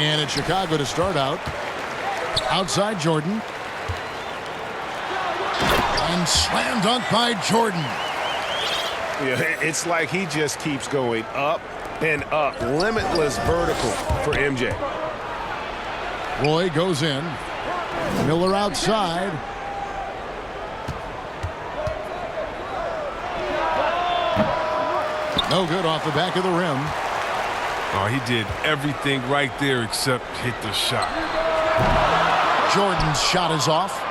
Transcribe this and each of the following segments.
And it's Chicago to start out. Outside Jordan. And slam dunk by Jordan. Yeah, it's like he just keeps going up and up. Limitless vertical for MJ. Roy goes in. Miller outside. No good off the back of the rim. Oh, he did everything right there except hit the shot. Jordan's shot is off.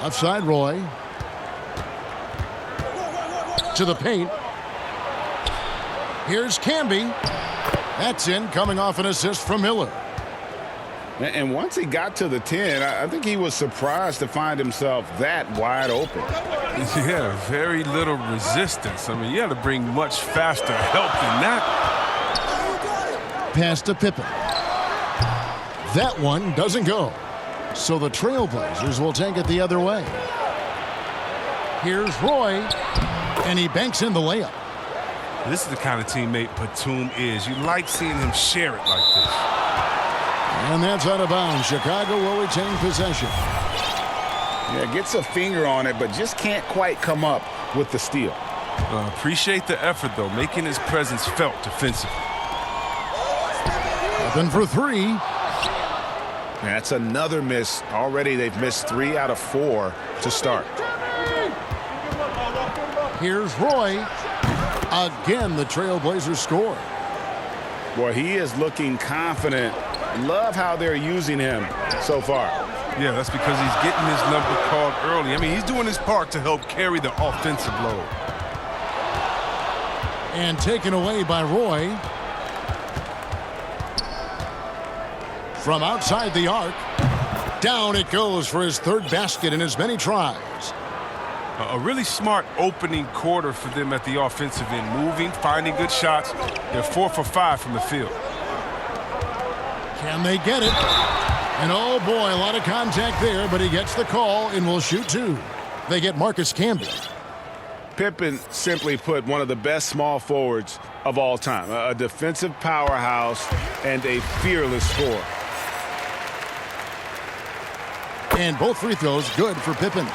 Outside Roy. To the paint. Here's Camby. That's in, coming off an assist from Miller. And once he got to the 10, I think he was surprised to find himself that wide open. Yeah, very little resistance. I mean, you had to bring much faster help than that. Pass to Pippen. That one doesn't go. So the Trailblazers will take it the other way. Here's Roy. And he banks in the layup. This is the kind of teammate Batum is. You like seeing him share it like this. And that's out of bounds. Chicago will retain possession. Yeah, gets a finger on it, but just can't quite come up with the steal. Appreciate the effort, though, making his presence felt defensively. Open for three. That's another miss. Already they've missed 3 out of 4 to start. Here's Roy. Again, the Trailblazers score. Boy, he is looking confident. Love how they're using him so far. Yeah, that's because he's getting his number called early. I mean, he's doing his part to help carry the offensive load. And taken away by Roy. From outside the arc. Down it goes for his third basket in as many tries. A really smart opening quarter for them at the offensive end. Moving, finding good shots. They're 4 for 5 from the field. Can they get it? And oh boy, a lot of contact there, but he gets the call and will shoot 2. They get Marcus Camby. Pippen, simply put, one of the best small forwards of all time. A defensive powerhouse and a fearless scorer. And both free throws good for Pippen.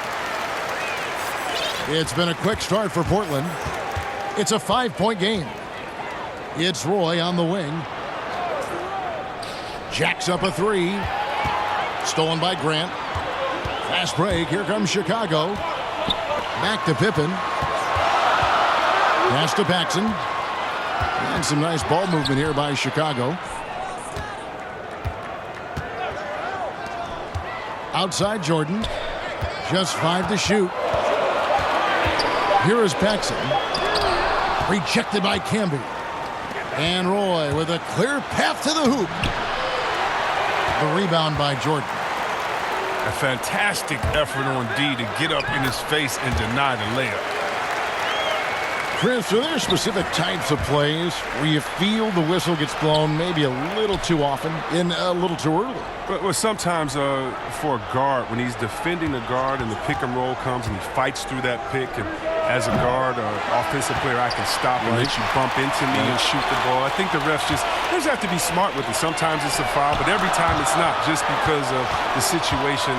It's been a quick start for Portland. It's a 5-point game. It's Roy on the wing. Jacks up a 3. Stolen by Grant. Fast break. Here comes Chicago. Back to Pippen. Pass to Paxson. And some nice ball movement here by Chicago. Outside Jordan. Just 5 to shoot. Here is Paxson. Rejected by Camby. And Roy with a clear path to the hoop. The rebound by Jordan. A fantastic effort on D to get up in his face and deny the layup. Chris, are there specific types of plays where you feel the whistle gets blown maybe a little too often and a little too early? Well, sometimes for a guard, when he's defending a guard and the pick and roll comes and he fights through that pick, and as a guard, offensive player, I can stop and let you bump into me and shoot the ball. I think the refs just have to be smart with it. Sometimes it's a foul, but every time it's not, just because of the situation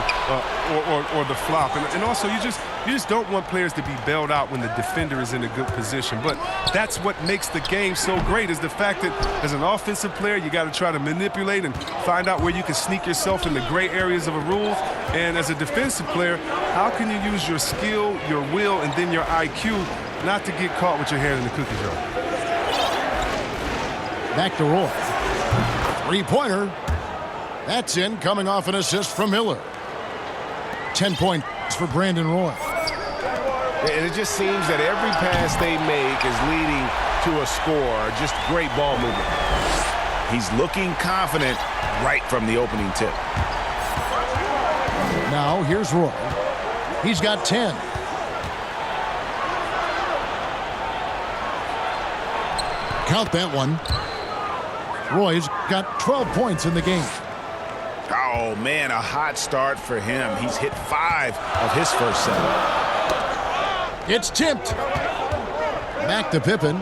or the flop. And also, you just don't want players to be bailed out when the defender is in a good position. But that's what makes the game so great, is the fact that as an offensive player, you got to try to manipulate and find out where you can sneak yourself in the gray areas of a rule. And as a defensive player, how can you use your skill, your will, and then your IQ not to get caught with your hand in the cookie jar? Back to Roy. 3-pointer. That's in, coming off an assist from Miller. 10 points for Brandon Roy. And it just seems that every pass they make is leading to a score. Just great ball movement. He's looking confident right from the opening tip. Now here's Roy. He's got 10. Count that one. Roy's got 12 points in the game. Oh, man, a hot start for him. He's hit 5 of his first 7. It's tipped. Back to Pippen.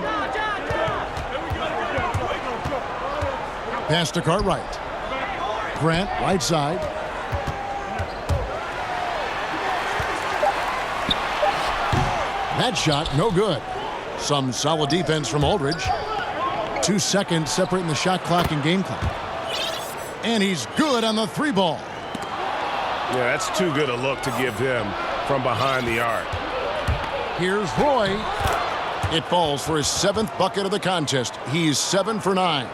Pass to Cartwright. Grant, right side. That shot, no good. Some solid defense from Aldridge. 2 seconds separating the shot clock and game clock. And he's good on the 3-ball. Yeah, that's too good a look to give him from behind the arc. Here's Roy. It falls for his 7th bucket of the contest. He's 7 for 9.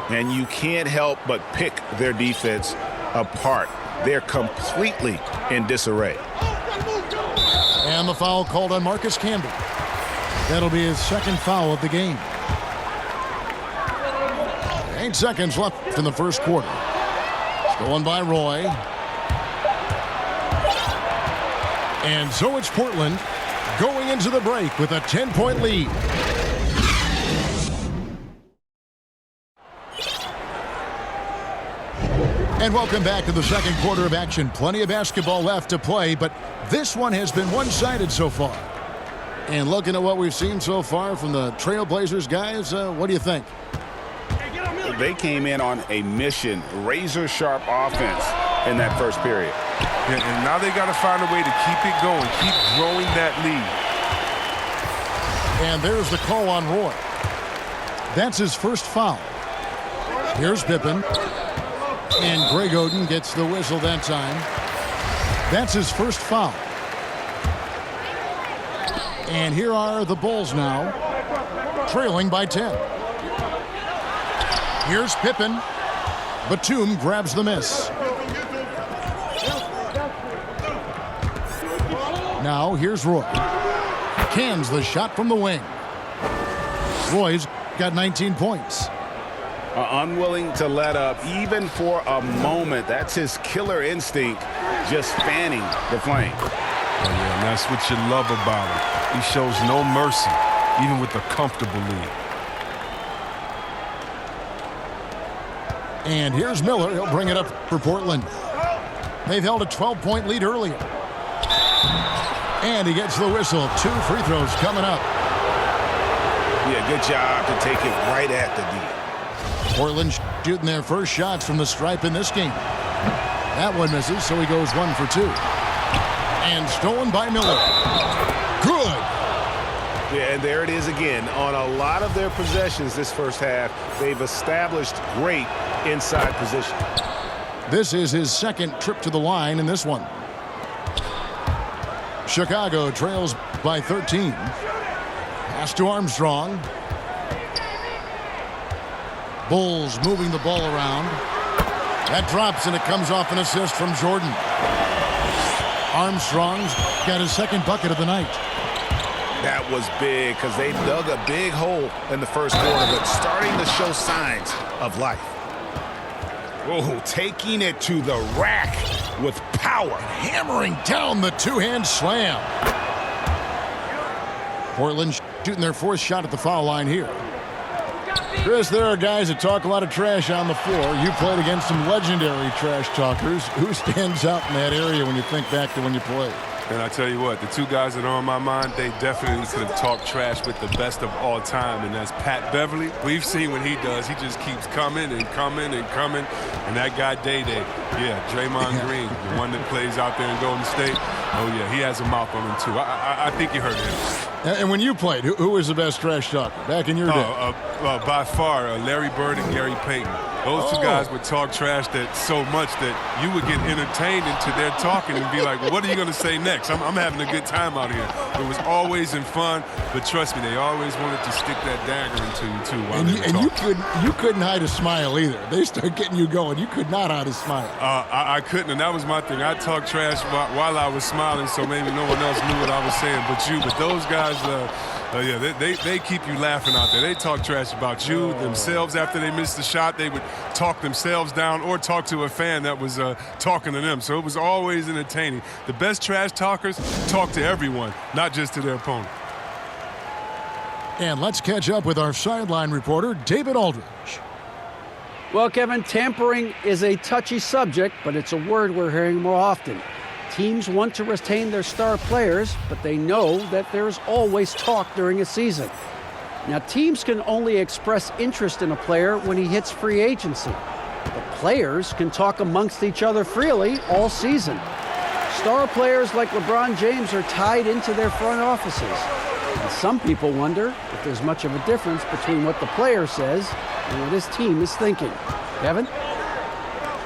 And you can't help but pick their defense apart. They're completely in disarray. And the foul called on Marcus Camby. That'll be his 2nd foul of the game. 8 seconds left in the first quarter. Stolen by Roy. And so it's Portland going into the break with a 10-point lead. And welcome back to the second quarter of action. Plenty of basketball left to play, but this one has been one-sided so far. And looking at what we've seen so far from the Trailblazers guys, what do you think? They came in on a mission, razor-sharp offense in that first period. Yeah, and now they got to find a way to keep it going, keep growing that lead. And there's the call on Roy. That's his first foul. Here's Pippen. And Greg Oden gets the whistle that time. That's his first foul. And here are the Bulls now, trailing by 10. Here's Pippen. Batum grabs the miss. Now here's Roy. Cans the shot from the wing. Roy's got 19 points. Unwilling to let up even for a moment. That's his killer instinct, just fanning the flame. Oh, yeah, and that's what you love about him. He shows no mercy, even with a comfortable lead. And here's Miller. He'll bring it up for Portland. They've held a 12-point lead earlier. And he gets the whistle. 2 free throws coming up. Yeah, good job to take it right at the D. Portland shooting their first shots from the stripe in this game. That one misses, so he goes 1 for 2. And stolen by Miller. Good. Yeah, and there it is again. On a lot of their possessions this first half, they've established great inside position. This is his 2nd trip to the line in this one. Chicago trails by 13. Pass to Armstrong. Bulls moving the ball around. That drops, and it comes off an assist from Jordan. Armstrong's got his 2nd bucket of the night. That was big because they dug a big hole in the first quarter, but starting to show signs of life. Oh, taking it to the rack with power. Hammering down the 2-hand slam. Portland shooting their 4th shot at the foul line here. Chris, there are guys that talk a lot of trash on the floor. You played against some legendary trash talkers. Who stands out in that area when you think back to when you played? And I tell you what, the 2 guys that are on my mind, they definitely could have talked trash with the best of all time, and that's Pat Beverly. We've seen what he does. He just keeps coming and coming and coming. And that guy, Day-Day, yeah, Draymond Green, the one that plays out there in Golden State. Oh, yeah, he has a mouth on him, too. I think you heard him. And when you played, who was the best trash talker back in your day? By far, Larry Bird and Gary Payton. Those 2 guys would talk trash that so much that you would get entertained into their talking and be like, well, what are you going to say next? I'm having a good time out here. It was always in fun, but trust me, they always wanted to stick that dagger into you, too, while they were talking. You couldn't hide a smile either. They start getting you going. You could not hide a smile. I couldn't, and that was my thing. I talked trash while I was smiling, so maybe no one else knew what I was saying but you. But those guys, yeah, they keep you laughing out there. They talk trash about you themselves after they missed the shot. They would talk themselves down or talk to a fan that was talking to them. So it was always entertaining. The best trash talkers talk to everyone, not just to their opponent. And let's catch up with our sideline reporter, David Aldridge. Well, Kevin, tampering is a touchy subject, but it's a word we're hearing more often. Teams want to retain their star players, but they know that there's always talk during a season. Now, teams can only express interest in a player when he hits free agency. But players can talk amongst each other freely all season. Star players like LeBron James are tied into their front offices. And some people wonder if there's much of a difference between what the player says and what his team is thinking. Kevin?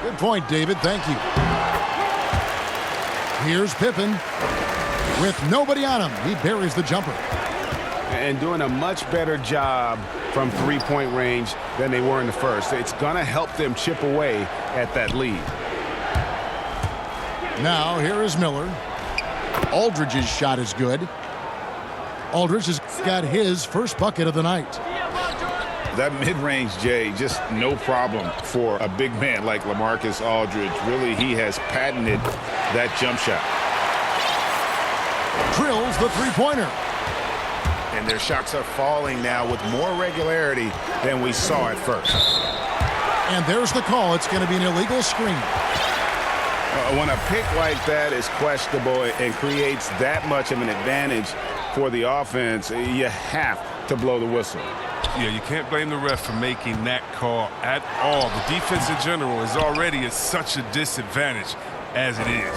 Good point, David. Thank you. Here's Pippen. With nobody on him, he buries the jumper. And doing a much better job from three-point range than they were in the first. It's going to help them chip away at that lead. Now, here is Miller. Aldridge's shot is good. Aldridge has got his first bucket of the night. That mid-range, Jay, just no problem for a big man like LaMarcus Aldridge. Really, he has patented that jump shot. Drills the three-pointer. And their shots are falling now with more regularity than we saw at first. And there's the call. It's going to be an illegal screen. When a pick like that is questionable and creates that much of an advantage for the offense, you have to blow the whistle. Yeah, you can't blame the ref for making that call at all. The defense in general is already at such a disadvantage as it is.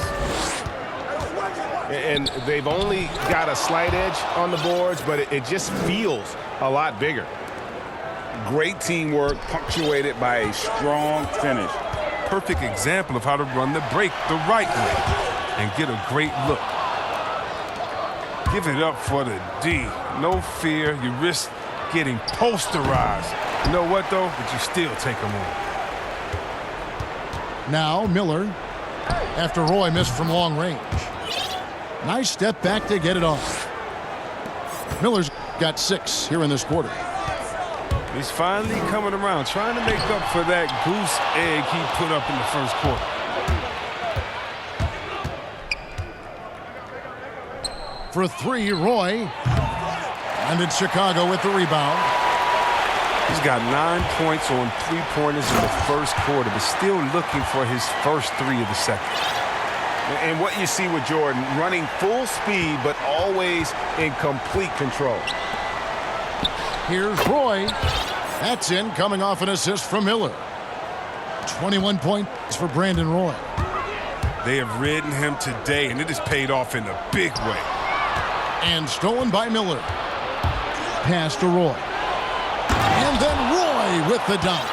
And they've only got a slight edge on the boards, but it just feels a lot bigger. Great teamwork punctuated by a strong finish. Perfect example of how to run the break the right way and get a great look. Give it up for the D. No fear. You risk getting posterized. You know what, though? But you still take them on. Now Miller, after Roy missed from long range. Nice step back to get it off. Miller's got 6 here in this quarter. He's finally coming around, trying to make up for that goose egg he put up in the first quarter. For 3, Roy. And it's Chicago with the rebound. He's got 9 points on 3-pointers in the first quarter, but still looking for his first 3 of the second. And what you see with Jordan, running full speed, but always in complete control. Here's Roy. That's in, coming off an assist from Miller. 21 points for Brandon Roy. They have ridden him today, and it has paid off in a big way. And stolen by Miller. Pass to Roy. And then Roy with the dunk.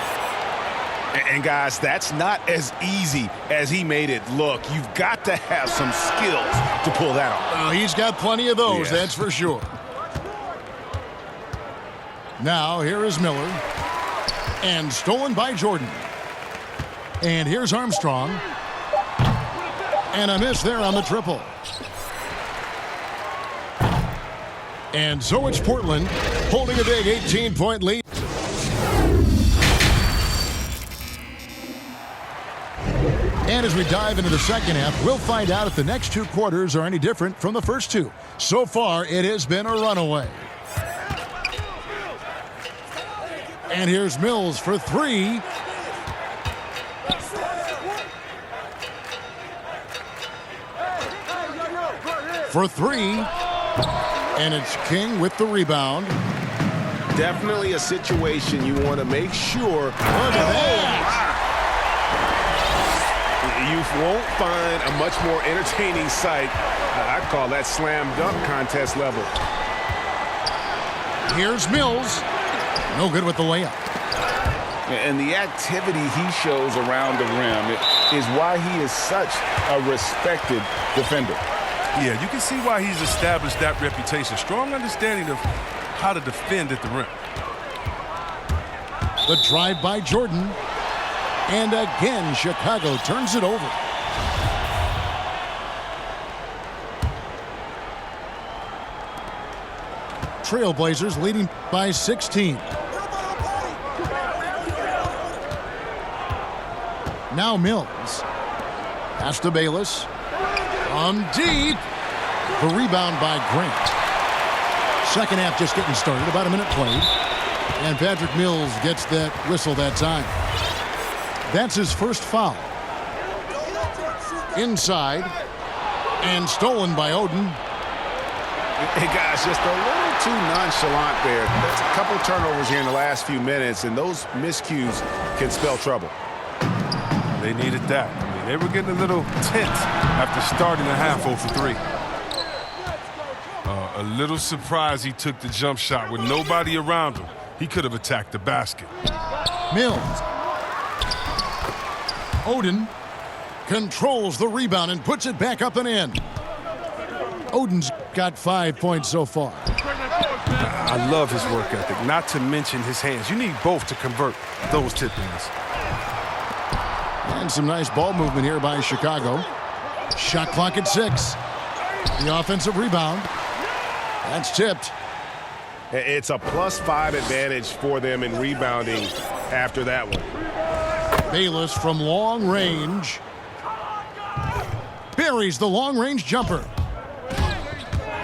And guys, that's not as easy as he made it look. You've got to have some skills to pull that off. He's got plenty of those, Yes. That's for sure. Now, here is Miller. And stolen by Jordan. And here's Armstrong. And a miss there on the triple. And so it's Portland holding a big 18-point lead. And as we dive into the second half, we'll find out if the next 2 quarters are any different from the first 2. So far, it has been a runaway. And here's Mills for 3. For 3. And it's King with the rebound. Definitely a situation you want to make sure. Look at that. You won't find a much more entertaining sight. I'd call that slam dunk contest level. Here's Mills. No good with the layup. And the activity he shows around the rim is why he is such a respected defender. Yeah, you can see why he's established that reputation. Strong understanding of how to defend at the rim. The drive by Jordan. And again, Chicago turns it over. Trailblazers leading by 16. Now Mills. Pass to Bayless. From deep. The rebound by Grant. Second half just getting started. About a minute played. And Patrick Mills gets that whistle that time. That's his first foul. Inside. And stolen by Oden. Hey, guys, just a little too nonchalant there. There's a couple turnovers here in the last few minutes, and those miscues can spell trouble. They needed that. I mean, they were getting a little tense after starting the half 0 for 3. A little surprised he took the jump shot with nobody around him. He could have attacked the basket. Mills. Oden controls the rebound and puts it back up and in. Oden's got 5 points so far. I love his work ethic, not to mention his hands. You need both to convert those tip-ins. And some nice ball movement here by Chicago. Shot clock at 6. The offensive rebound. That's tipped. It's a +5 advantage for them in rebounding after that one. Bayless from long range. Buries the long-range jumper.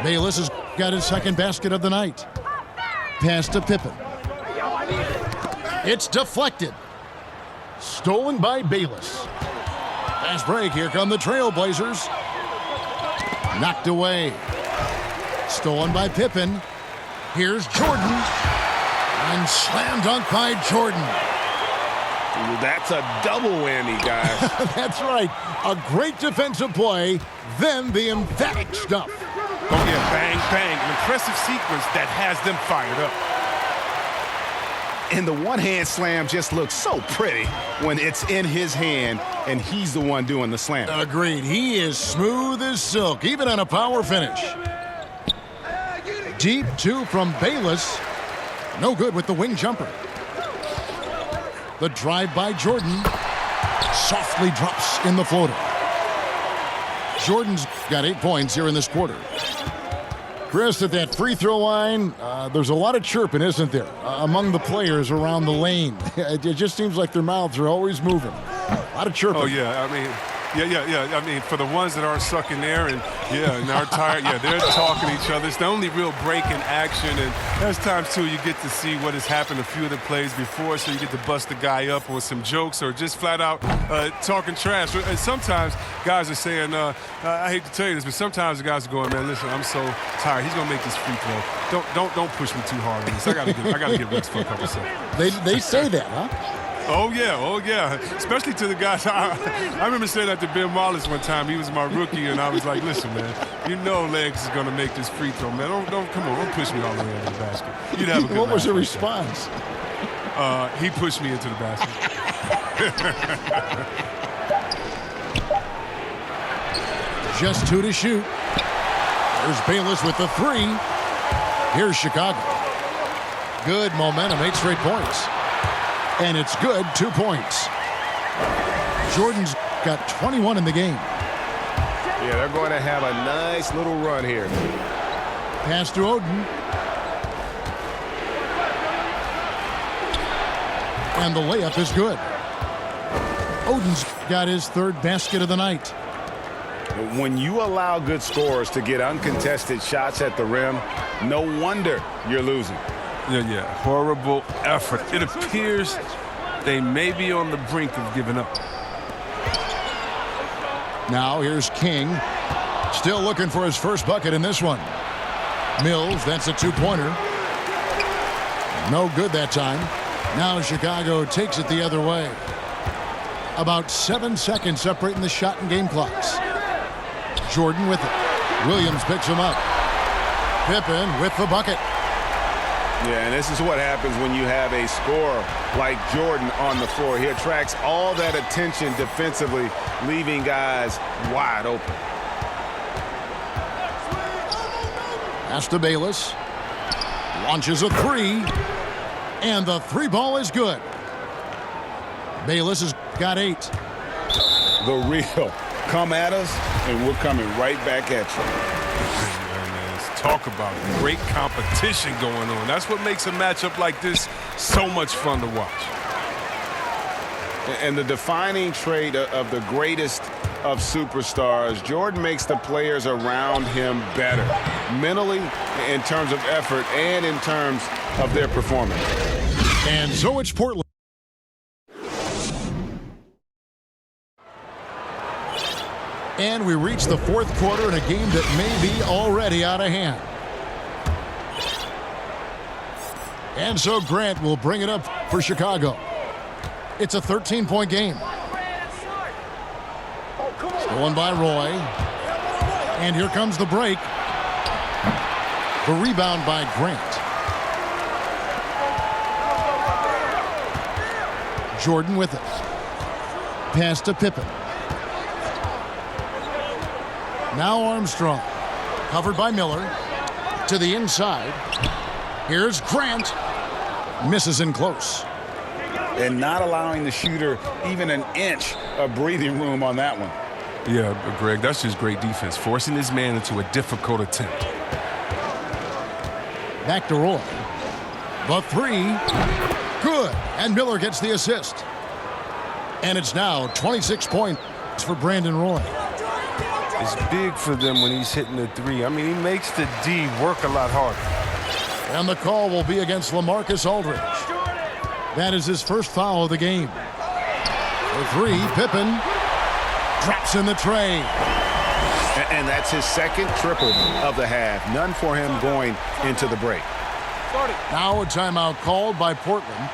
Bayless has got his second basket of the night. Pass to Pippen. It's deflected. Stolen by Bayless. Fast break. Here come the Trailblazers. Knocked away. Stolen by Pippen. Here's Jordan. And slam dunk by Jordan. That's a double whammy, guys. That's right. A great defensive play, then the emphatic stuff. Oh, yeah, bang, bang. An impressive sequence that has them fired up. And the one-hand slam just looks so pretty when it's in his hand and he's the one doing the slam. Agreed. He is smooth as silk, even on a power finish. Deep 2 from Bayless. No good with the wing jumper. The drive by Jordan. Softly drops in the floater. Jordan's got 8 points here in this quarter. Chris, at that free throw line, there's a lot of chirping, isn't there, among the players around the lane. It just seems like their mouths are always moving. A lot of chirping. Oh, yeah. I mean, yeah. I mean, for the ones that aren't sucking there and are tired, they're talking to each other. It's the only real break in action. And there's times, too, you get to see what has happened a few of the plays before, so you get to bust the guy up with some jokes or just flat out talking trash. And sometimes guys are saying, I hate to tell you this, but sometimes the guys are going, man, listen, I'm so tired. He's going to make this free throw. Don't push me too hard on this. I got to get rest for a couple seconds. They say that, huh? Oh, yeah. Especially to the guys. I remember saying that to Ben Wallace one time. He was my rookie, and I was like, listen, man, you know Legs is going to make this free throw, man. Don't push me all the way into the basket. You'd have a good What was the laugh response? He pushed me into the basket. Just 2 to shoot. There's Bayless with the 3. Here's Chicago. Good momentum, 8 straight points. And it's good, 2 points. Jordan's got 21 in the game. Yeah, they're going to have a nice little run here. Pass to Oden. And the layup is good. Oden's got his 3rd basket of the night. When you allow good scorers to get uncontested shots at the rim, no wonder you're losing. Yeah. Horrible effort. It appears they may be on the brink of giving up. Now here's King. Still looking for his first bucket in this one. Mills, that's a 2-pointer. No good that time. Now Chicago takes it the other way. About 7 seconds separating the shot and game clocks. Jordan with it. Williams picks him up. Pippen with the bucket. Yeah, and this is what happens when you have a scorer like Jordan on the floor. He attracts all that attention defensively, leaving guys wide open. Pass to Bayless. Launches a 3. And the 3 ball is good. Bayless has got 8. The real. Come at us, and we're coming right back at you. Talk about great competition going on. That's what makes a matchup like this so much fun to watch. And the defining trait of the greatest of superstars, Jordan makes the players around him better, mentally, in terms of effort, and in terms of their performance. And so it's Portland. And we reach the 4th quarter in a game that may be already out of hand. And so Grant will bring it up for Chicago. It's a 13-point game. Stolen by Roy. And here comes the break. The rebound by Grant. Jordan with it. Pass to Pippen. Now Armstrong. Covered by Miller. To the inside. Here's Grant. Misses in close. And not allowing the shooter even an inch of breathing room on that one. Yeah, Greg, that's just great defense. Forcing his man into a difficult attempt. Back to Roy. The three. Good. And Miller gets the assist. And it's now 26 points for Brandon Roy. It's big for them when he's hitting the three. I mean, he makes the D work a lot harder. And the call will be against LaMarcus Aldridge. That is his first foul of the game. For three, Pippen drops in the tray. And that's his second triple of the half. None for him going into the break. Now a timeout called by Portland.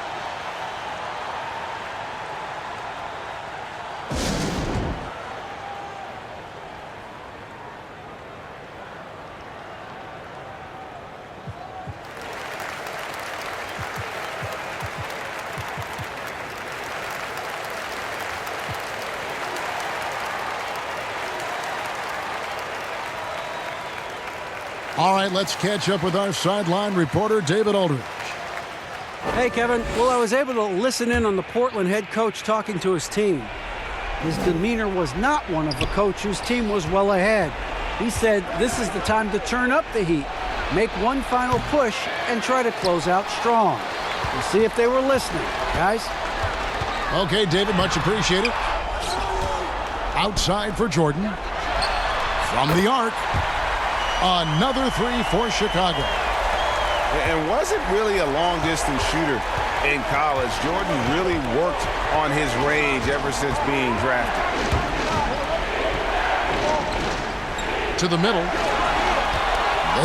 All right, let's catch up with our sideline reporter, David Aldridge. Hey, Kevin. Well, I was able to listen in on the Portland head coach talking to his team. His demeanor was not one of a coach whose team was well ahead. He said this is the time to turn up the heat, make one final push, and try to close out strong. We'll see if they were listening, guys. Okay, David, much appreciated. Outside for Jordan. From the arc. Another three for Chicago. And wasn't really a long-distance shooter in college. Jordan really worked on his range ever since being drafted. To the middle.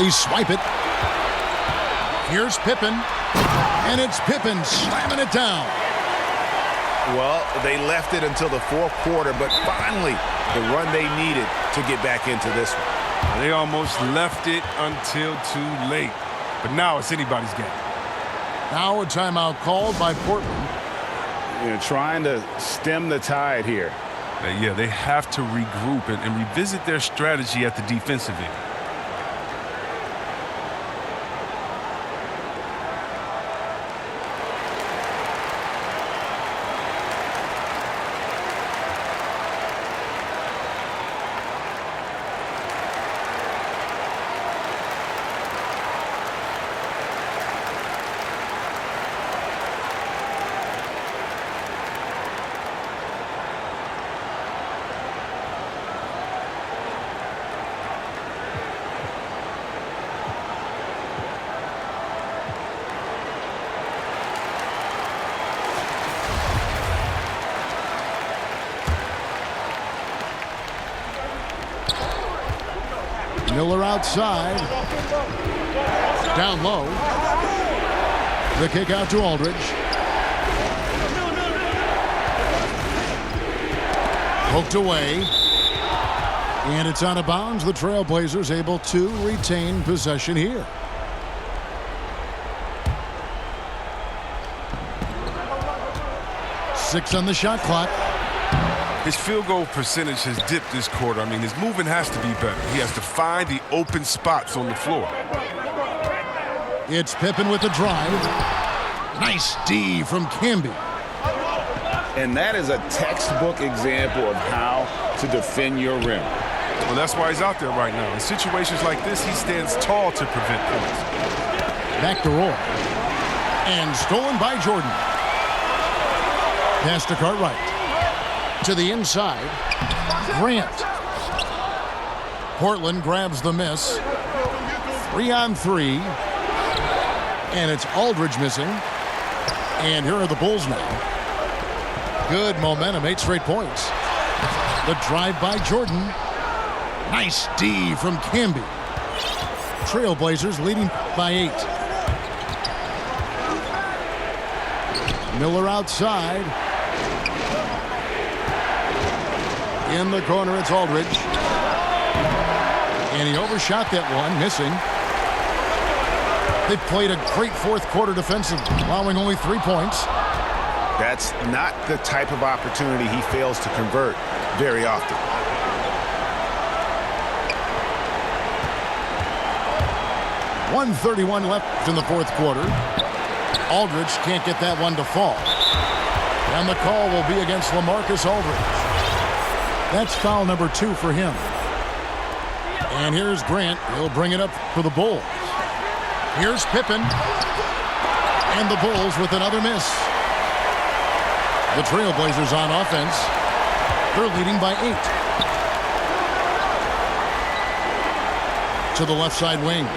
They swipe it. Here's Pippen. And it's Pippen slamming it down. Well, they left it until the fourth quarter, but finally the run they needed to get back into this one. They almost left it until too late. But now it's anybody's game. Now a timeout called by Portland. You know, trying to stem the tide here. Yeah, they have to regroup and revisit their strategy at the defensive end. Miller outside. Down low. The kick out to Aldridge. Poked away. And it's out of bounds. The Trailblazers able to retain possession here. Six on the shot clock. His field goal percentage has dipped this quarter. I mean, his movement has to be better. He has to find the open spots on the floor. It's Pippen with the drive. Nice D from Camby. And that is a textbook example of how to defend your rim. Well, that's why he's out there right now. In situations like this, he stands tall to prevent points. Back to Roy. And stolen by Jordan. Pass to Cartwright. To the inside. Grant. Portland grabs the miss. 3 on 3. And it's Aldridge missing. And here are the Bulls now. Good momentum, 8 straight points. The drive by Jordan. Nice D from Camby. Trailblazers leading by 8. Miller outside. In the corner, it's Aldridge. And he overshot that one, missing. They played a great fourth quarter defensive, allowing only 3 points. That's not the type of opportunity he fails to convert very often. .131 left in the fourth quarter. Aldridge can't get that one to fall. And the call will be against LaMarcus Aldridge. That's foul number 2 for him. And here's Grant. He'll bring it up for the Bulls. Here's Pippen. And the Bulls with another miss. The Trailblazers on offense. They're leading by 8. To the left side wing.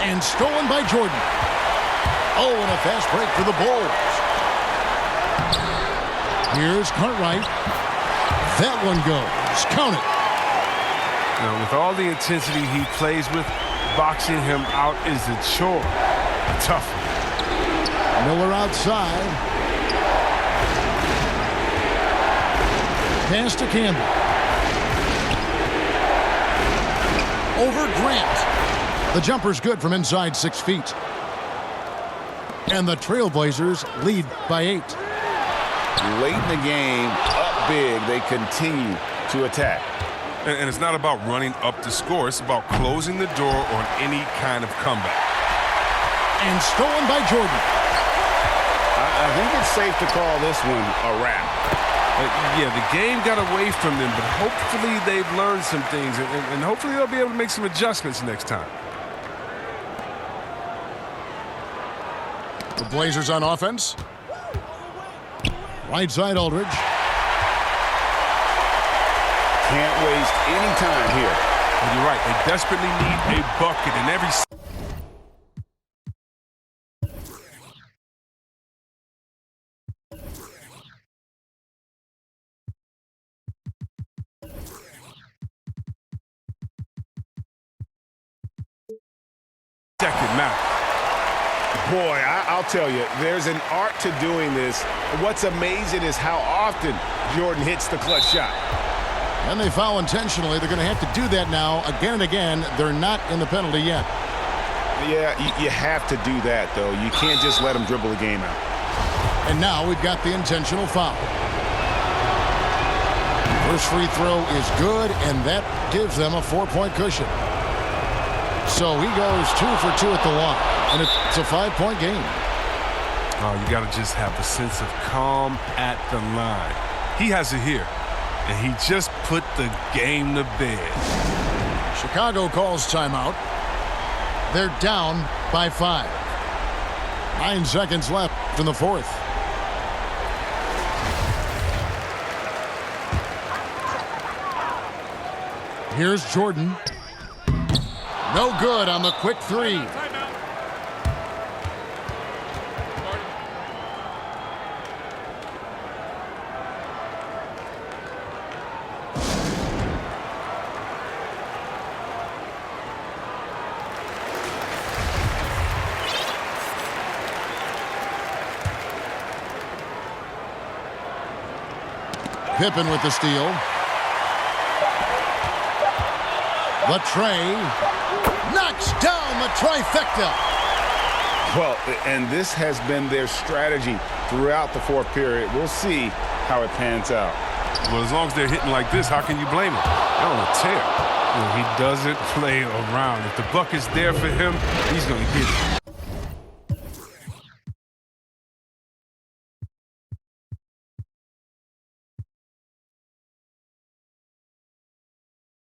And stolen by Jordan. Oh, and a fast break for the Bulls. Here's Cartwright. That one goes. Count it. Now, with all the intensity he plays with, boxing him out is a chore. Tough. Miller outside. Pass to Campbell. Over Grant. The jumper's good from inside 6 feet. And the Trailblazers lead by 8. Late in the game, up big, they continue to attack. And it's not about running up the score. It's about closing the door on any kind of comeback. And stolen by Jordan. I think it's safe to call this one a wrap. Yeah, the game got away from them, but hopefully they've learned some things, and hopefully they'll be able to make some adjustments next time. The Blazers on offense. Right side Aldridge. Can't waste any time here. And you're right. They desperately need a bucket in every... second match. Boy, I'll tell you, there's an art to doing this. What's amazing is how often Jordan hits the clutch shot. And they foul intentionally. They're going to have to do that now again and again. They're not in the penalty yet. Yeah, you have to do that, though. You can't just let them dribble the game out. And now we've got the intentional foul. First free throw is good, and that gives them a 4-point cushion. So he goes 2 for 2 at the line, and it's a 5-point game. Oh, you got to just have a sense of calm at the line. He has it here, and he just put the game to bed. Chicago calls timeout. They're down by 5. 9 seconds left in the fourth. Here's Jordan. No good on the quick three. Pippen with the steal. Latrey knocks down the trifecta. Well, and this has been their strategy throughout the fourth period. We'll see how it pans out. Well, as long as they're hitting like this, how can you blame him? They're on a tear. You know, he doesn't play around. If the bucket's there for him, he's going to get it.